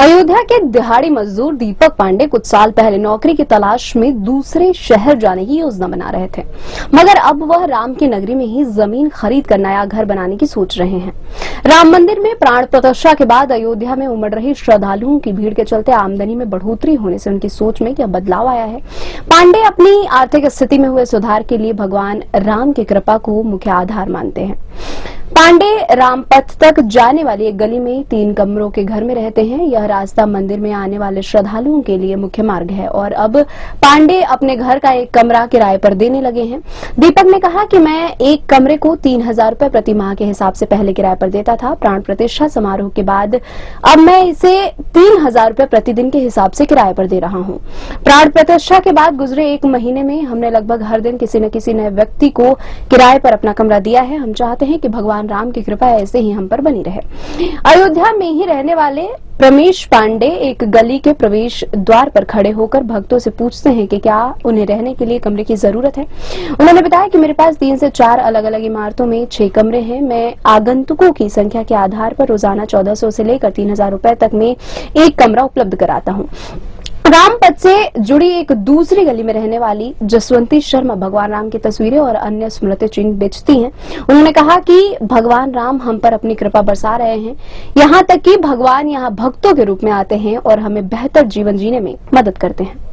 अयोध्या के दिहाड़ी मजदूर दीपक पांडे कुछ साल पहले नौकरी की तलाश में दूसरे शहर जाने की योजना बना रहे थे, मगर अब वह राम की नगरी में ही जमीन खरीद कर नया घर बनाने की सोच रहे हैं। राम मंदिर में प्राण प्रतिष्ठा के बाद अयोध्या में उमड़ रही श्रद्धालुओं की भीड़ के चलते आमदनी में बढ़ोतरी होने से उनकी सोच में यह बदलाव आया है। पांडे अपनी आर्थिक स्थिति में हुए सुधार के लिए भगवान राम की कृपा को मुख्य आधार मानते हैं। पांडे रामपथ तक जाने वाली एक गली में 3 कमरों के घर में रहते हैं। यह रास्ता मंदिर में आने वाले श्रद्धालुओं के लिए मुख्य मार्ग है और अब पांडे अपने घर का एक कमरा किराए पर देने लगे हैं। दीपक ने कहा कि मैं एक कमरे को 3000 रुपए प्रति माह के हिसाब से पहले किराए पर देता था। प्राण प्रतिष्ठा समारोह के बाद अब मैं इसे 3000 रुपए प्रतिदिन के हिसाब से किराए पर दे रहा हूँ। प्राण प्रतिष्ठा के बाद गुजरे 1 महीने में हमने लगभग हर दिन किसी न किसी नए व्यक्ति को किराए पर अपना कमरा दिया है। हम चाहते हैं कि भगवान राम की कृपा ऐसे ही हम पर बनी रहे। अयोध्या में ही रहने वाले प्रमेश पांडे एक गली के प्रवेश द्वार पर खड़े होकर भक्तों से पूछते हैं कि क्या उन्हें रहने के लिए कमरे की जरूरत है। उन्होंने बताया कि मेरे पास 3 से 4 अलग अलग इमारतों में 6 कमरे हैं। मैं आगंतुकों की संख्या के आधार पर रोजाना 1400 से लेकर 3000 रुपए तक में एक कमरा उपलब्ध कराता हूँ। रामपथ से जुड़ी एक दूसरी गली में रहने वाली जसवंती शर्मा भगवान राम की तस्वीरें और अन्य स्मृति चिन्ह बेचती हैं। उन्होंने कहा कि भगवान राम हम पर अपनी कृपा बरसा रहे हैं, यहाँ तक कि भगवान यहाँ भक्तों के रूप में आते हैं और हमें बेहतर जीवन जीने में मदद करते हैं।